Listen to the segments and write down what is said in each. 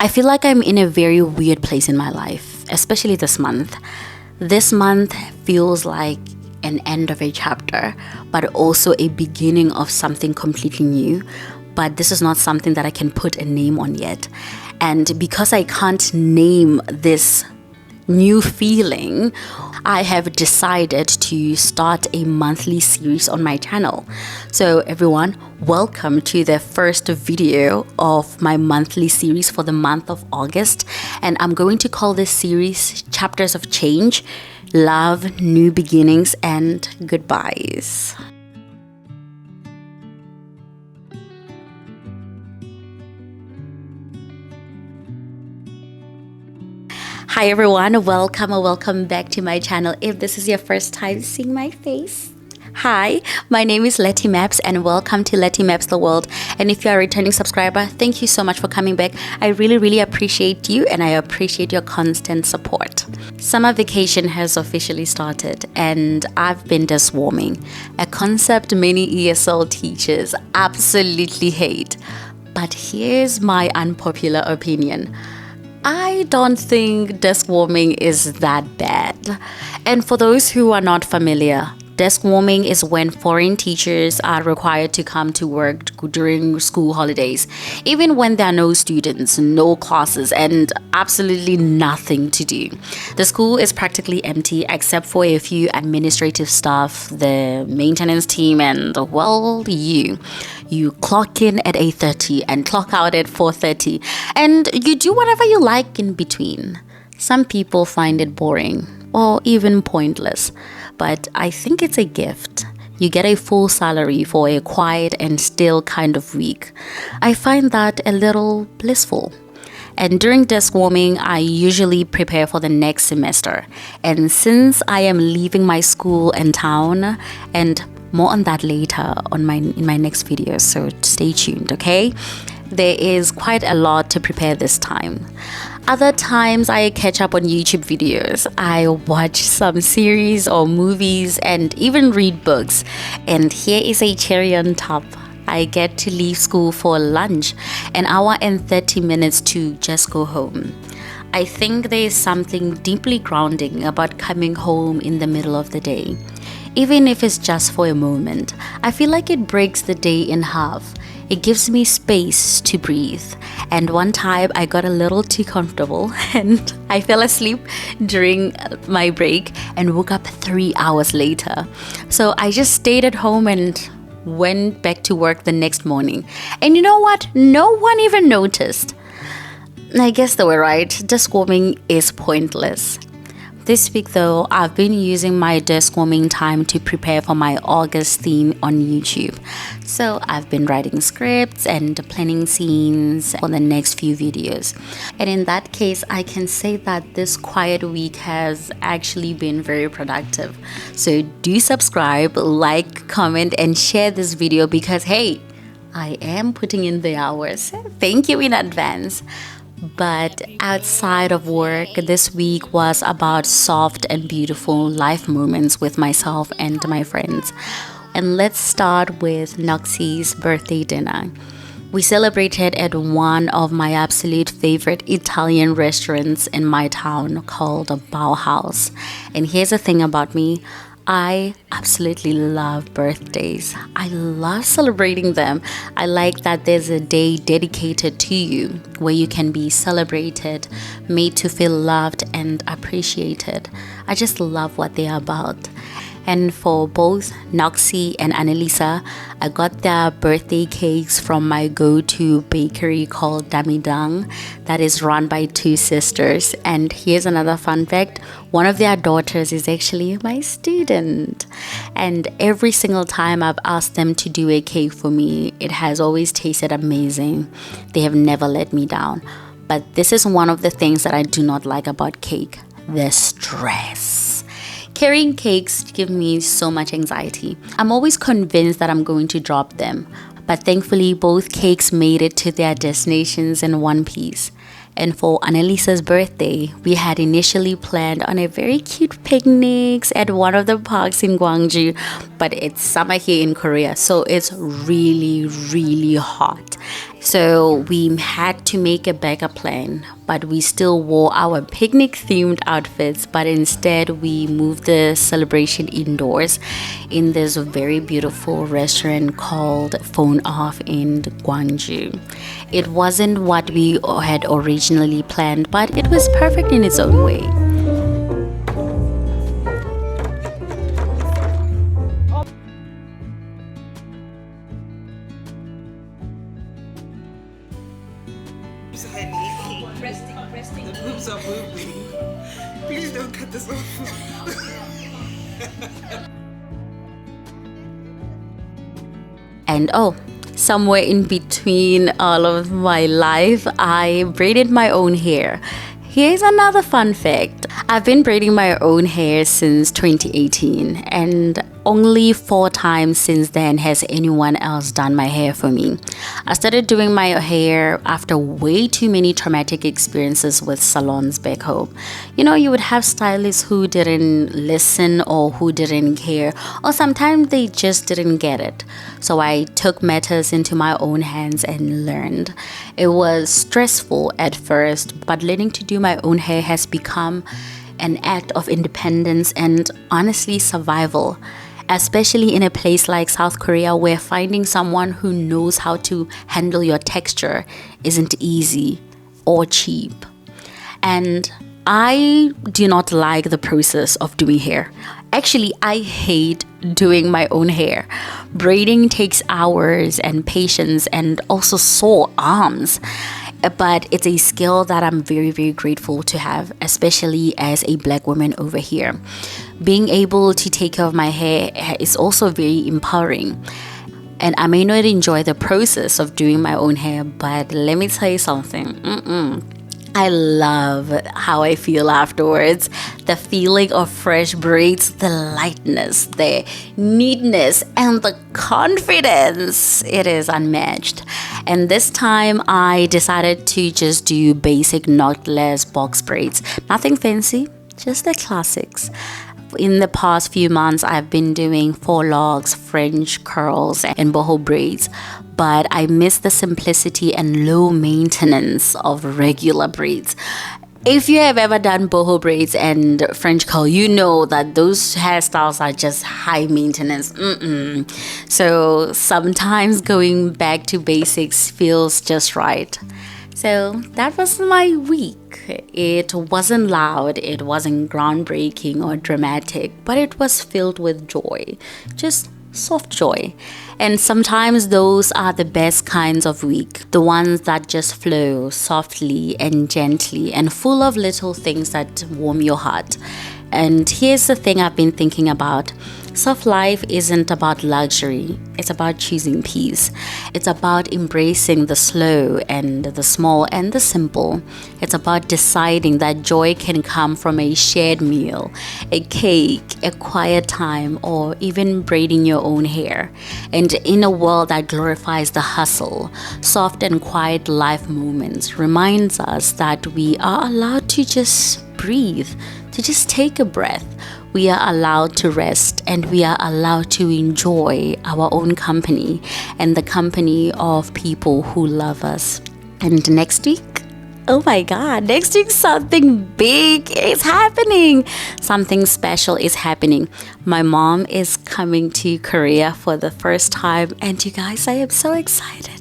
I feel like I'm in a very weird place in my life, especially this month. This month feels like an end of a chapter, but also a beginning of something completely new. But this is not something that I can put a name on yet. And because I can't name this new feeling, I have decided to start a monthly series on my channel. So everyone, welcome to the first video of my monthly series for the month of August. And I'm going to call this series Chapters of Change, Love, New Beginnings, and Goodbyes. Hi everyone, welcome back to my channel. If this is your first time seeing my face, hi, my name is Letty Maps and welcome to Letty Maps the World. And if you are a returning subscriber, thank you so much for coming back. I really appreciate you and I appreciate your constant support. Summer vacation has officially started and I've been deskwarming, a concept many ESL teachers absolutely hate. But here's my unpopular opinion. I don't think deskwarming is that bad. And for those who are not familiar, deskwarming is when foreign teachers are required to come to work during school holidays, even when there are no students, no classes, and absolutely nothing to do. The school is practically empty except for a few administrative staff, the maintenance team, and, well, you. You clock in at 8:30 and clock out at 4:30, and you do whatever you like in between. Some people find it boring or even pointless, but I think it's a gift. You get a full salary for a quiet and still kind of week. I find that a little blissful. And during deskwarming, I usually prepare for the next semester. And since I am leaving my school and town, and more on that later in my next video, so stay tuned, okay? There is quite a lot to prepare this time. Other times I catch up on YouTube videos. I watch some series or movies and even read books. And here is a cherry on top. I get to leave school for lunch, an hour and 30 minutes to just go home. I think there is something deeply grounding about coming home in the middle of the day. Even if it's just for a moment, I feel like it breaks the day in half. It gives me space to breathe. And one time I got a little too comfortable and I fell asleep during my break and woke up 3 hours later. So I just stayed at home and went back to work the next morning. And you know what? No one even noticed. I guess they were right. Deskwarming is pointless. This week though, I've been using my deskwarming time to prepare for my August theme on YouTube. So I've been writing scripts and planning scenes for the next few videos. And in that case, I can say that this quiet week has actually been very productive. So do subscribe, like, comment, and share this video because hey, I am putting in the hours. Thank you in advance. But outside of work, this week was about soft and beautiful life moments with myself and my friends. And let's start with Noxie's birthday dinner. We celebrated at one of my absolute favorite Italian restaurants in my town called Bauhaus. And here's the thing about me. I absolutely love birthdays. I love celebrating them. I like that there's a day dedicated to you where you can be celebrated, made to feel loved and appreciated. I just love what they're about. And for both Noxie and Anelisa, I got their birthday cakes from my go-to bakery called Damidang that is run by two sisters. And here's another fun fact. One of their daughters is actually my student. And every single time I've asked them to do a cake for me, it has always tasted amazing. They have never let me down. But this is one of the things that I do not like about cake, the stress. Carrying cakes give me so much anxiety. I'm always convinced that I'm going to drop them, but thankfully both cakes made it to their destinations in one piece. And for Anelisa's birthday, we had initially planned on a very cute picnic at one of the parks in Gwangju, but it's summer here in Korea, so it's really hot. right? So we had to make a backup plan, but we still wore our picnic themed outfits, but instead we moved the celebration indoors in this very beautiful restaurant called Phone Off in Gwangju. It wasn't what we had originally planned, but it was perfect in its own way. Resting. The boobs are moving. Please don't cut this off. And somewhere in between all of my life, I braided my own hair. Here's another fun fact. I've been braiding my own hair since 2018, and only 4 times since then has anyone else done my hair for me. I started doing my hair after way too many traumatic experiences with salons back home. You would have stylists who didn't listen or who didn't care, or sometimes they just didn't get it. So I took matters into my own hands and learned. It was stressful at first, but learning to do my own hair has become an act of independence and honestly survival, especially in a place like South Korea where finding someone who knows how to handle your texture isn't easy or cheap. And I do not like the process of doing hair. Actually, I hate doing my own hair. Braiding takes hours and patience and also sore arms. But it's a skill that I'm very, very grateful to have, especially as a Black woman over here. Being able to take care of my hair is also very empowering. And I may not enjoy the process of doing my own hair, but let me tell you something. I love how I feel afterwards. The feeling of fresh braids, the lightness, the neatness, and the confidence. It is unmatched. And this time I decided to just do basic knotless box braids. Nothing fancy, just the classics. In the past few months, I've been doing 4 locks, French curls, and boho braids. But I miss the simplicity and low maintenance of regular braids. If you have ever done boho braids and French curl, you know that those hairstyles are just high maintenance. So sometimes going back to basics feels just right. So that was my week. It wasn't loud, it wasn't groundbreaking or dramatic, but it was filled with joy. Just soft joy. And sometimes those are the best kinds of week, the ones that just flow softly and gently and full of little things that warm your heart. And here's the thing I've been thinking about. Soft life isn't about luxury, it's about choosing peace. It's about embracing the slow and the small and the simple. It's about deciding that joy can come from a shared meal, a cake, a quiet time, or even braiding your own hair. And in a world that glorifies the hustle, soft and quiet life moments reminds us that we are allowed to just breathe, to just take a breath. We are allowed to rest and we are allowed to enjoy our own company and the company of people who love us. And next week, oh my God, next week something big is happening. Something special is happening. My mom is coming to Korea for the first time, and you guys, I am so excited.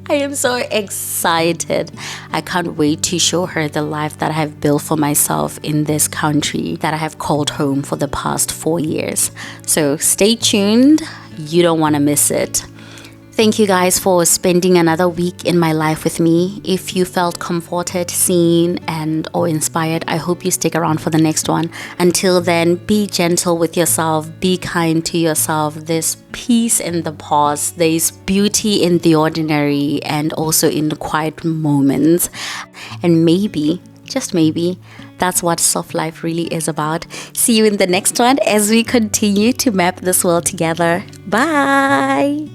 I am so excited. I can't wait to show her the life that I have built for myself in this country that I have called home for the past 4 years. So stay tuned. You don't want to miss it. Thank you guys for spending another week in my life with me. If you felt comforted, seen, and or inspired, I hope you stick around for the next one. Until then, be gentle with yourself, be kind to yourself. There's peace in the pause, there's beauty in the ordinary, and also in the quiet moments. And maybe, just maybe, that's what soft life really is about. See you in the next one as we continue to map this world together. Bye!